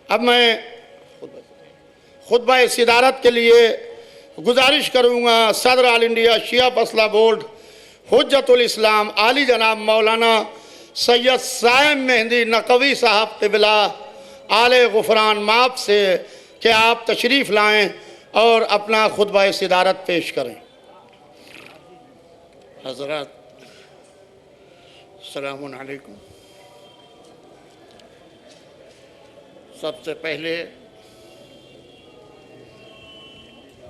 अब मैं खुतबा सिदारत के लिए गुजारिश करूँगा सदर ऑल इंडिया शिया फसला बोर्ड हुज्जतुल इस्लाम आली जनाब मौलाना सैयद साइम मेहंदी नकवी साहब क़िबला आले गुफरान माप से कि आप तशरीफ़ लाएँ और अपना खुतबा सिदारत पेश करें। हज़रात अस्सलामु अलैकुम। सबसे पहले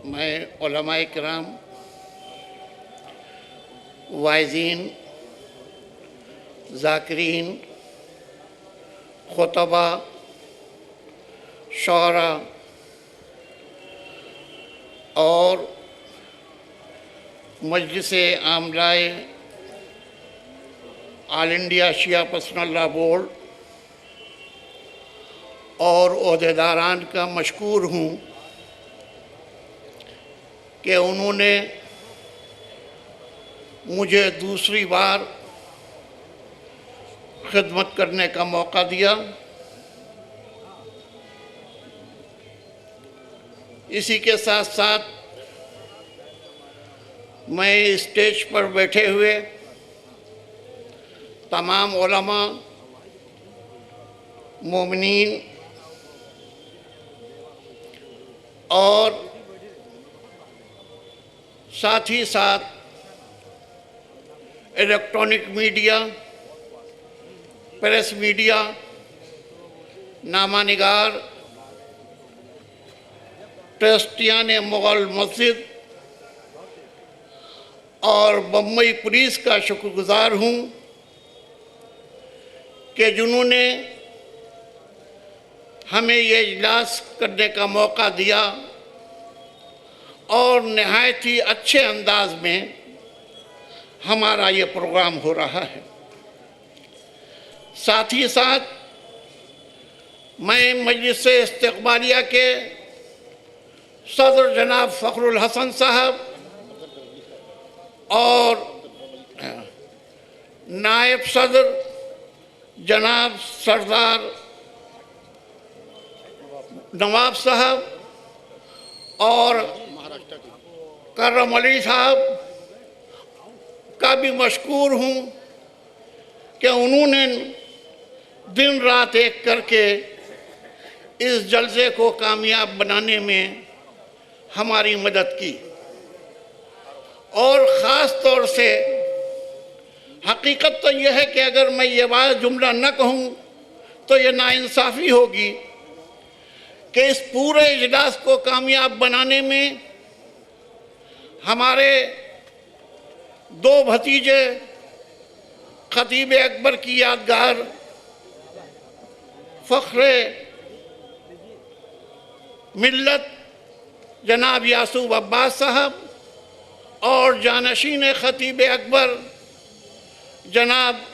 मैं उलमाए किराम, वाइज़ीन, ज़ाकिरीन, खुतबा, शुअरा और मजलिस आमलाए ऑल इंडिया शिया पसनल्ला बोर्ड और ओहदेदारान का मशकूर हूँ कि उन्होंने मुझे दूसरी बार खिदमत करने का मौका दिया। इसी के साथ साथ मैं स्टेज पर बैठे हुए तमाम उलमा, मोमिनीन और साथ ही साथ इलेक्ट्रॉनिक मीडिया, प्रेस मीडिया, नामानिगार, ट्रस्टियान मुग़ल मस्जिद और बम्बई पुलिस का शुक्रगुज़ार हूँ कि जिन्होंने हमें ये इजलास करने का मौका दिया और नहायत ही अच्छे अंदाज में हमारा ये प्रोग्राम हो रहा है। साथ ही साथ मैं मजलिस इस्तक़बालिया के सदर जनाब फ़खरुल हसन साहब और नायब सदर जनाब सरदार नवाब साहब और करम अली साहब का भी मशकूर हूँ कि उन्होंने दिन रात एक करके इस जलसे को कामयाब बनाने में हमारी मदद की। और ख़ास तौर से हकीकत तो यह है कि अगर मैं ये बात जुमला न कहूँ तो ये नाइंसाफ़ी होगी कि इस पूरे इजलास को कामयाब बनाने में हमारे दो भतीजे खतीब अकबर की यादगार फ़ख्र मिल्लत जनाब यासूब अब्बास साहब और जानशीन खतीब अकबर जनाब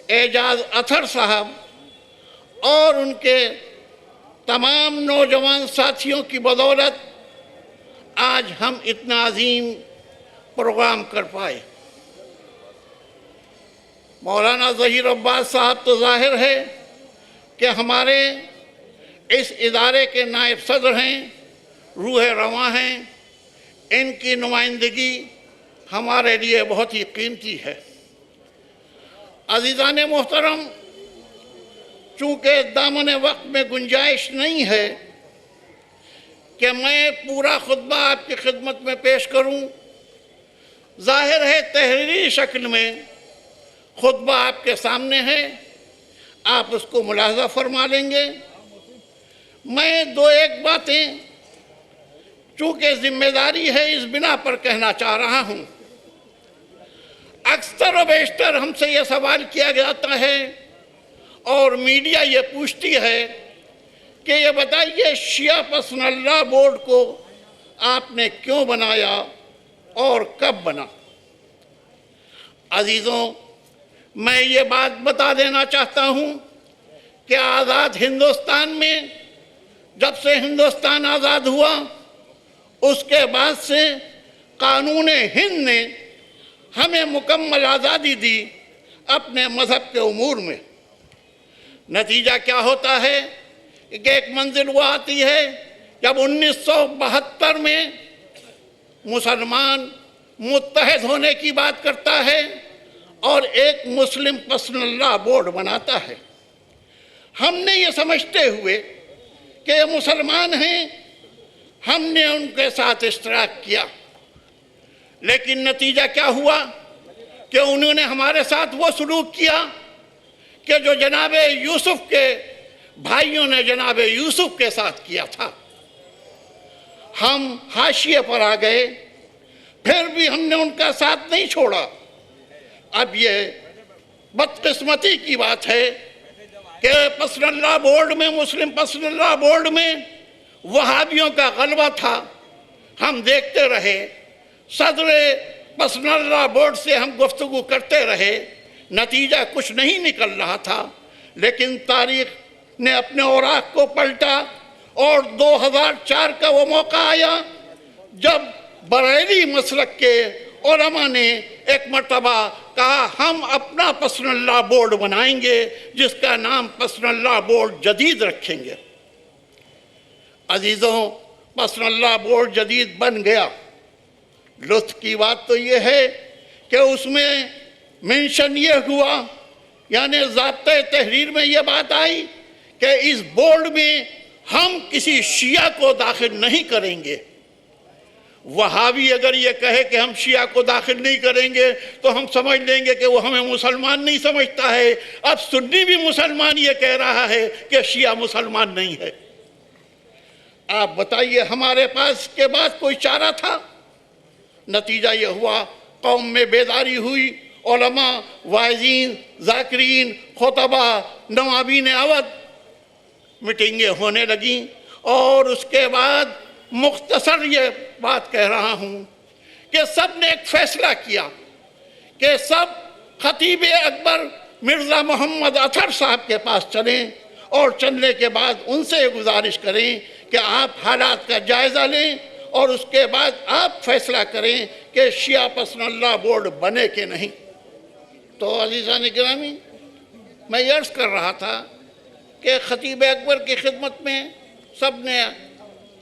एजाज अथर साहब और उनके तमाम नौजवान साथियों की बदौलत आज हम इतना अजीम प्रोग्राम कर पाए। मौलाना ज़हीर अब्बास साहब तो ज़ाहिर है कि हमारे इस इदारे के नायब सदर हैं, रूह रवां हैं। इनकी नुमाइंदगी हमारे लिए बहुत ही कीमती है। अज़ीज़ान मोहतरम, चूँकि दामन वक्त में गुंजाइश नहीं है कि मैं पूरा खुतबा आपकी खिदमत में पेश करूं, ज़ाहिर है तहरीरी शक्ल में खुतबा आपके सामने है, आप उसको मुलाहज़ा फरमा लेंगे। मैं दो एक बातें चूँकि ज़िम्मेदारी है इस बिना पर कहना चाह रहा हूँ। अक्सर व बेशतर हमसे ये सवाल किया जाता है और मीडिया ये पूछती है कि ये बताइए शिया पसनल्ला बोर्ड को आपने क्यों बनाया और कब बना। अजीज़ों, मैं ये बात बता देना चाहता हूँ कि आज़ाद हिंदुस्तान में जब से हिंदुस्तान आज़ाद हुआ उसके बाद से कानून हिंद ने हमें मुकम्मल आज़ादी दी अपने मज़हब के उमूर में। नतीजा क्या होता है कि एक मंजिल वो आती है जब 1972 में मुसलमान मुत्तहद होने की बात करता है और एक मुस्लिम पर्सनल लॉ बोर्ड बनाता है। हमने ये समझते हुए कि ये मुसलमान हैं, हमने उनके साथ इश्तराक किया, लेकिन नतीजा क्या हुआ कि उन्होंने हमारे साथ वो सलूक किया कि जो जनाब यूसुफ के भाइयों ने जनाब यूसुफ के साथ किया था। हम हाशिए पर आ गए, फिर भी हमने उनका साथ नहीं छोड़ा। अब ये बदकिस्मती की बात है कि पर्सनल लॉ बोर्ड में, मुस्लिम पर्सनल लॉ बोर्ड में वहाबियों का गलबा था। हम देखते रहे, सदर पर्सनल लॉ बोर्ड से हम गुफ्तगू करते रहे, नतीजा कुछ नहीं निकल रहा था। लेकिन तारीख ने अपने औराक को पलटा और 2004 का वो मौका आया जब बरेली मसलक के उलमा ने एक मर्तबा कहा हम अपना पर्सनल लॉ बोर्ड बनाएंगे जिसका नाम पर्सनल लॉ बोर्ड जदीद रखेंगे। अजीज़ों, पर्सनल लॉ बोर्ड जदीद बन गया। लुत्फ की बात तो ये है कि उसमें मेंशन ये हुआ, यानी ज़ाब्ते तहरीर में ये बात आई कि इस बोर्ड में हम किसी शिया को दाखिल नहीं करेंगे। वहाबी अगर ये कहे कि हम शिया को दाखिल नहीं करेंगे तो हम समझ लेंगे कि वो हमें मुसलमान नहीं समझता है। अब सुन्नी भी मुसलमान ये कह रहा है कि शिया मुसलमान नहीं है। आप बताइए, हमारे पास के बाद कोई चारा था? नतीजा ये हुआ, कौम में बेदारी हुई, उलमा, वाइज़ीन, ज़ाकिरीन, खुतबा, नवाबीन अवध मीटिंगें होने लगीं और उसके बाद मुख्तसर ये बात कह रहा हूँ कि सब ने एक फ़ैसला किया कि सब खतीब अकबर मिर्ज़ा मोहम्मद अतहर साहब के पास चलें और चलने के बाद उनसे गुजारिश करें कि आप हालात का जायज़ा लें और उसके बाद आप फैसला करें कि शिया पर्सनल लॉ बोर्ड बने कि नहीं। तो अज़ीज़ान गिरामी, मैं ये अर्ज़ कर रहा था कि खतीब अकबर की खिदमत में सब ने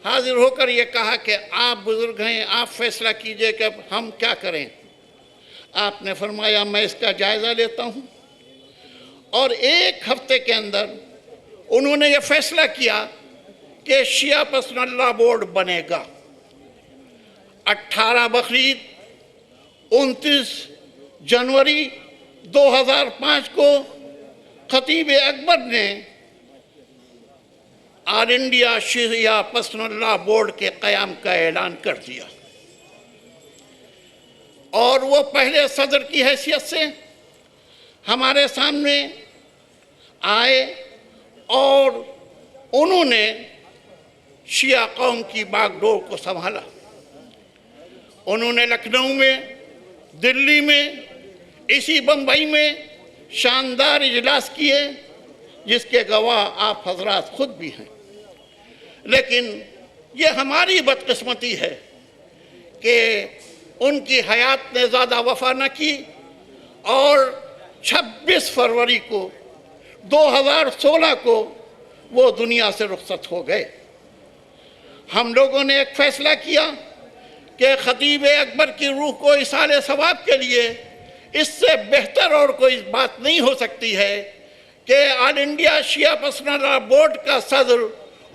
हाजिर होकर ये कहा कि आप बुज़ुर्ग हैं, आप फैसला कीजिए कि हम क्या करें। आपने फरमाया मैं इसका जायज़ा लेता हूँ, और एक हफ्ते के अंदर उन्होंने ये फैसला किया कि शिया पर्सनल लॉ बोर्ड बनेगा। 18 बकरीद 29 जनवरी 2005 को खतीब अकबर ने ऑल इंडिया शिया पर्सनल लॉ बोर्ड के क़याम का ऐलान कर दिया और वो पहले सदर की हैसियत से हमारे सामने आए और उन्होंने शिया कौम की बागडोर को संभाला। उन्होंने लखनऊ में, दिल्ली में, इसी बम्बई में शानदार इजलास किए जिसके गवाह आप हजरात खुद भी हैं। लेकिन ये हमारी बदकिस्मती है कि उनकी हयात ने ज़्यादा वफा न की और 26 फरवरी को 2016 को वो दुनिया से रुखसत हो गए। हम लोगों ने एक फ़ैसला किया कि खतीब अकबर की रूह को इसाले सवाब के लिए इससे बेहतर और कोई बात नहीं हो सकती है कि ऑल इंडिया शिया पर्सनल लॉ बोर्ड का सदर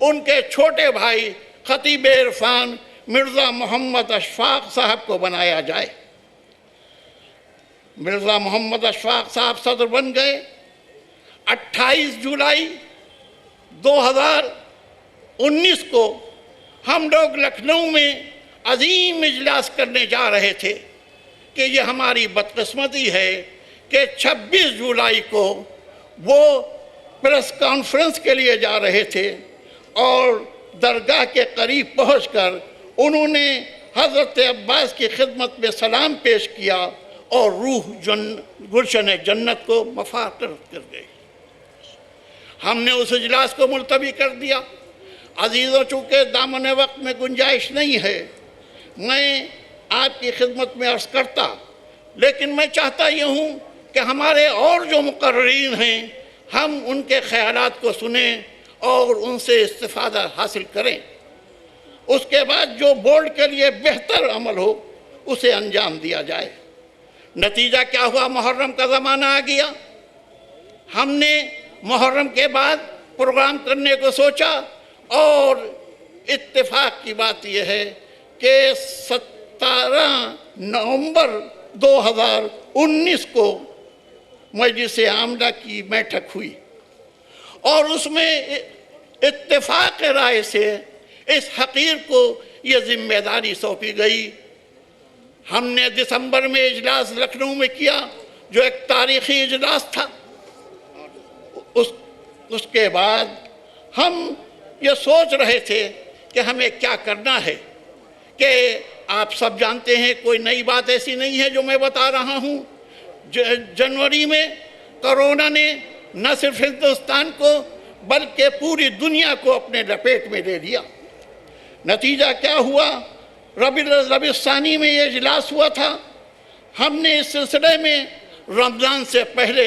उनके छोटे भाई खतीब इरफान मिर्ज़ा मोहम्मद अशफाक साहब को बनाया जाए। मिर्ज़ा मोहम्मद अशफाक साहब सदर बन गए। 28 जुलाई 2019 को हम लोग लखनऊ में अजीम इजलास करने जा रहे थे कि ये हमारी बदकिस्मती है कि 26 जुलाई को वो प्रेस कॉन्फ्रेंस के लिए जा रहे थे और दरगाह के करीब पहुंचकर उन्होंने हज़रत अब्बास की खिदमत में सलाम पेश किया और रूह गुलशन जन्नत को मफाकर कर गए। हमने उस इजलास को मुलतवी कर दिया। अजीज़ों, चूँकि दामन वक्त में गुंजाइश नहीं है, मैं आपकी खिदमत में अर्ज़ करता, लेकिन मैं चाहता ये हूँ कि हमारे और जो मुकर्रीन हैं हम उनके ख़यालात को सुने और उनसे इस्तिफादा हासिल करें। उसके बाद जो बोर्ड के लिए बेहतर अमल हो उसे अंजाम दिया जाए। नतीजा क्या हुआ? मुहर्रम का ज़माना आ गया। हमने मुहर्रम के बाद प्रोग्राम करने को सोचा और इत्तेफाक की बात यह है कि 17 नवंबर 2019 को मजलिस आमला की बैठक हुई और उसमें इत्तेफाक राय से इस हकीर को यह जिम्मेदारी सौंपी गई। हमने दिसंबर में इजलास लखनऊ में किया जो एक तारीखी इजलास था। उसके बाद हम ये सोच रहे थे कि हमें क्या करना है, कि आप सब जानते हैं कोई नई बात ऐसी नहीं है जो मैं बता रहा हूँ। जनवरी में कोरोना ने न सिर्फ हिंदुस्तान को बल्कि पूरी दुनिया को अपने लपेट में ले लिया। नतीजा क्या हुआ? रबी सानी में ये इजलास हुआ था। हमने इस सिलसिले में रमज़ान से पहले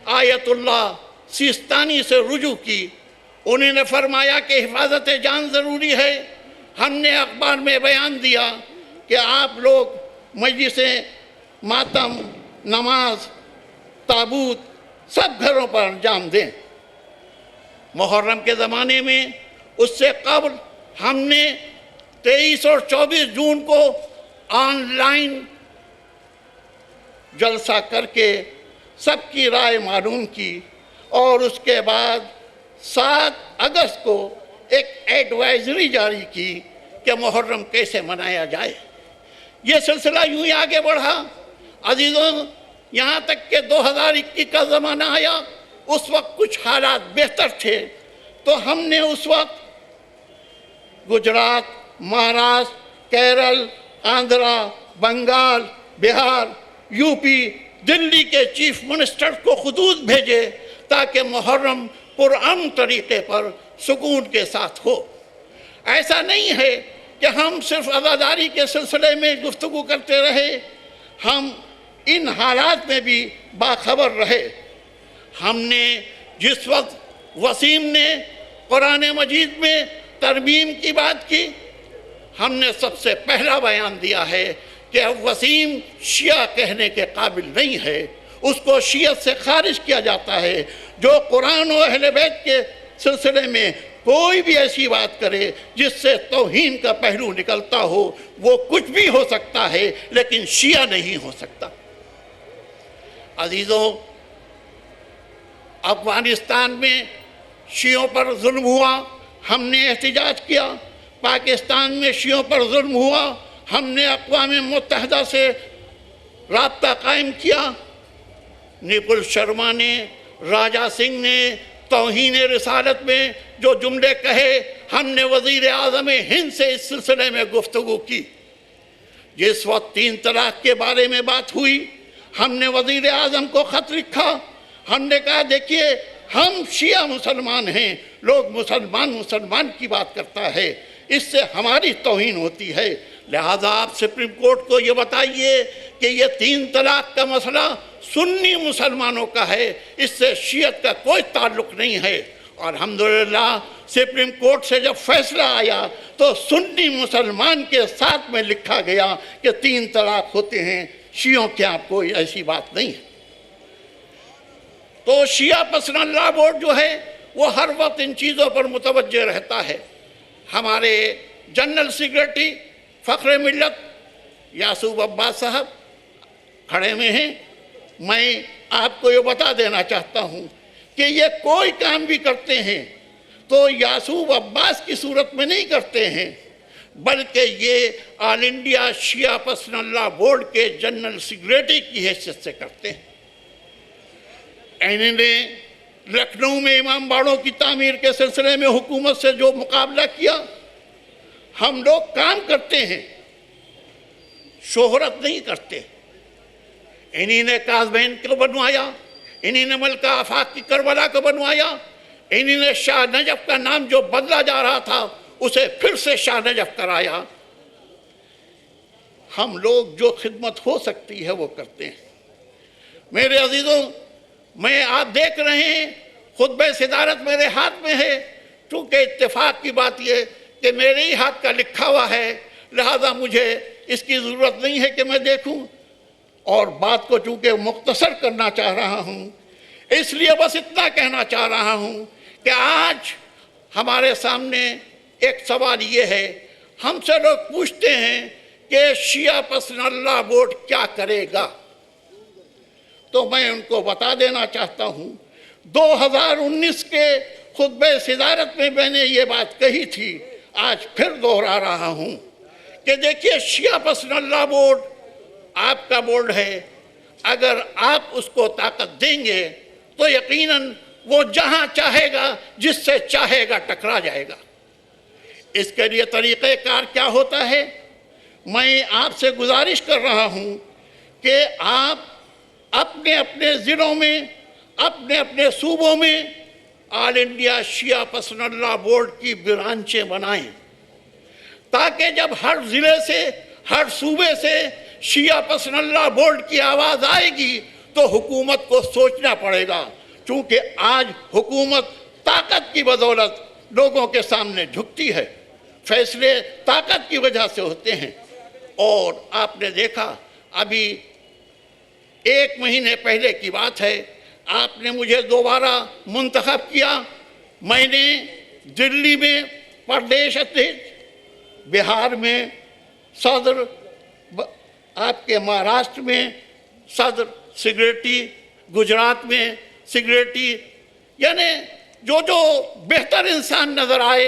आयतुल्लाह सिस्तानी से रुजू की। उन्होंने फरमाया कि हिफाजत जान ज़रूरी है। हमने अखबार में बयान दिया कि आप लोग मजलिसें, मातम, नमाज, ताबूत सब घरों पर अंजाम दें। मुहर्रम के ज़माने में उससे कबल हमने 23 और 24 जून को ऑनलाइन जलसा करके सबकी राय मालूम की और उसके बाद 7 अगस्त को एक एडवाइजरी जारी की कि मुहर्रम कैसे मनाया जाए। ये सिलसिला यूं ही आगे बढ़ा। अजीज़ों, यहाँ तक कि 2021 का ज़माना आया। उस वक्त कुछ हालात बेहतर थे तो हमने उस वक्त गुजरात, महाराष्ट्र, केरल, आंध्रा, बंगाल, बिहार, यूपी, दिल्ली के चीफ मिनिस्टर को खुतूत भेजे ताकि मुहर्रम पुरअमन तरीके पर सुकून के साथ हो। ऐसा नहीं है कि हम सिर्फ अज़ादारी के सिलसिले में गुफ्तगू करते रहे, हम इन हालात में भी बाखबर रहे। हमने जिस वक्त वसीम ने कुरान मजीद में तरमीम की बात की, हमने सबसे पहला बयान दिया है कि वसीम शिया कहने के काबिल नहीं है, उसको शियत से खारिज किया जाता है। जो कुरान और अहले बैत के सिलसिले में कोई भी ऐसी बात करे जिससे तौहीन का पहलू निकलता हो, वो कुछ भी हो सकता है लेकिन शिया नहीं हो सकता। अजीज़ों, अफगानिस्तान में शियों पर जुल्म हुआ, हमने एहतिजाज किया। पाकिस्तान में शियों पर जुल्म हुआ, हमने अक़वाम मुत्तहिदा से राब्ता कायम किया। निपुल शर्मा ने, राजा सिंह ने तौहीन रिसालत में जो जुमले कहे, हमने वज़ीर आज़म हिंद से इस सिलसिले में गुफ्तगू की। जिस वक्त 3 तलाक़ के बारे में बात हुई, हमने वज़ीर आज़म को ख़त लिखा। हमने कहा देखिए, हम शिया मुसलमान हैं, लोग मुसलमान की बात करता है, इससे हमारी तौहीन होती है। लिहाजा आप सुप्रीम कोर्ट को ये बताइए कि ये 3 तलाक़ का मसला सुन्नी मुसलमानों का है, इससे शियत का कोई ताल्लुक़ नहीं है। और अल्हम्दुलिल्लाह सुप्रीम कोर्ट से जब फैसला आया तो सुन्नी मुसलमान के साथ में लिखा गया कि 3 तलाक़ होते हैं, शियों के यहाँ कोई ऐसी बात नहीं है। तो शिया पर्सनल लॉ बोर्ड जो है वो हर वक्त इन चीज़ों पर मुतवज्जे रहता है। हमारे जनरल सेक्रेटरी फ़ख्र मिल्लत यासूब अब्बास साहब खड़े में हैं। मैं आपको ये बता देना चाहता हूँ कि ये कोई काम भी करते हैं तो यासूब अब्बास की सूरत में नहीं करते हैं, बल्कि ये ऑल इंडिया शिया पर्सनल लॉ बोर्ड के जनरल सेक्रेटरी की हैसियत से करते हैं। इन्होंने लखनऊ में इमाम बाड़ों की तामीर के सिलसिले में हुकूमत से जो मुकाबला किया, हम लोग काम करते हैं, शोहरत नहीं करते। इन्हीं ने काज़बैन को बनवाया, इन्हीं ने मलका आफाक की करबला को बनवाया, इन्हीं ने शाह नजफ का नाम जो बदला जा रहा था उसे फिर से शाह नजफ कराया। हम लोग जो खिदमत हो सकती है वो करते हैं। मेरे अजीज़ों, मैं आप देख रहे हैं खुतबे सिदारत मेरे हाथ में है। चूँकि इत्तेफाक की बात ये कि मेरे ही हाथ का लिखा हुआ है, लिहाजा मुझे इसकी ज़रूरत नहीं है कि मैं देखूं। और बात को चूँकि मुख्तसर करना चाह रहा हूँ, इसलिए बस इतना कहना चाह रहा हूँ कि आज हमारे सामने एक सवाल ये है, हमसे लोग पूछते हैं कि शिया पसंद अल्लाह बोर्ड क्या करेगा। तो मैं उनको बता देना चाहता हूँ, 2019 के खुतबे सिदारत में मैंने ये बात कही थी, आज फिर दोहरा रहा हूँ कि देखिए, शिया पसंद अल्लाह बोर्ड आपका बोर्ड है। अगर आप उसको ताकत देंगे तो यकीनन वो जहाँ चाहेगा, जिससे चाहेगा टकरा जाएगा। इसके लिए तरीक़ेकार क्या होता है, मैं आपसे गुजारिश कर रहा हूँ कि आप अपने अपने ज़िलों में, अपने अपने सूबों में ऑल इंडिया शिया पसंद अल्लाह बोर्ड की ब्रांचें बनाएं, ताकि जब हर ज़िले से, हर सूबे से शिया पसंद अल्लाह बोर्ड की आवाज़ आएगी तो हुकूमत को सोचना पड़ेगा। चूँकि आज हुकूमत ताकत की बदौलत लोगों के सामने झुकती है, फैसले ताकत की वजह से होते हैं। और आपने देखा, अभी 1 महीने पहले की बात है, आपने मुझे दोबारा मुंतखब किया। मैंने दिल्ली में प्रदेश अध्यक्ष, बिहार में सदर, आपके महाराष्ट्र में सदर सेक्रेटरी, गुजरात में सेक्रेटरी, यानी जो जो बेहतर इंसान नज़र आए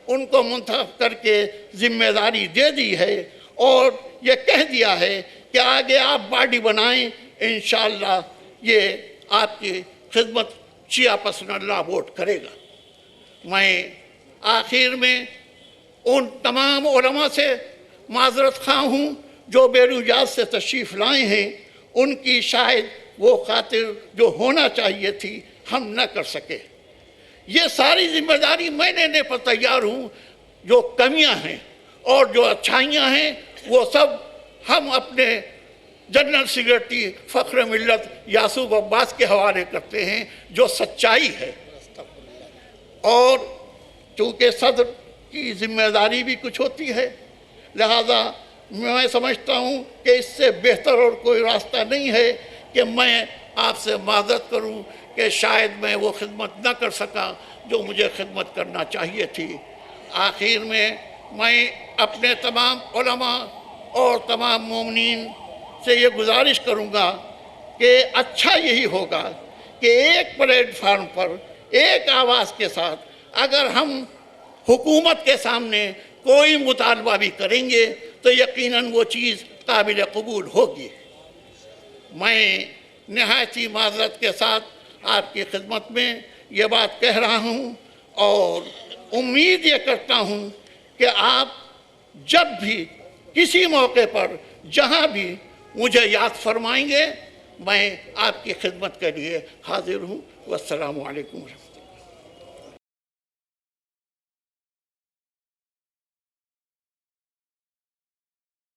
उनको मुंतखब करके जिम्मेदारी दे दी है और ये कह दिया है कि आगे आप बॉडी बनाएं, इंशाअल्लाह ये आपकी खिदमत शिया पसंद अल्लाह बोर्ड करेगा। मैं आखिर में उन तमाम उलमा से माजरत ख़्वाह हूँ जो बेरुजात से तशरीफ़ लाए हैं, उनकी शायद वो खातिर जो होना चाहिए थी हम न कर सके। ये सारी जिम्मेदारी मैं लेने पर तैयार हूँ। जो कमियाँ हैं और जो अच्छाइयाँ हैं वो सब हम अपने जनरल सेक्रेटरी फ़ख्र मिल्लत यासूब अब्बास के हवाले करते हैं, जो सच्चाई है। और चूँकि सदर की जिम्मेदारी भी कुछ होती है, लिहाजा मैं समझता हूँ कि इससे बेहतर और कोई रास्ता नहीं है कि मैं आपसे माज़रत करूँ कि शायद मैं वो खिदमत न कर सका जो मुझे खिदमत करना चाहिए थी। आखिर में मैं अपने तमाम उलमा और तमाम मोमिनीन से ये गुजारिश करूँगा कि अच्छा यही होगा कि एक प्लेटफार्म पर एक आवाज़ के साथ अगर हम हुकूमत के सामने कोई मुतालबा भी करेंगे तो यकीनन वो चीज़ काबिल कबूल होगी। मैं नहायत ही माज़रत के साथ आपकी खिदमत में ये बात कह रहा हूँ और उम्मीद ये करता हूँ कि आप जब भी किसी मौके पर जहाँ भी मुझे याद फरमाएंगे, मैं आपकी खिदमत के लिए हाजिर हूँ। वस्सलामु अलैकुम।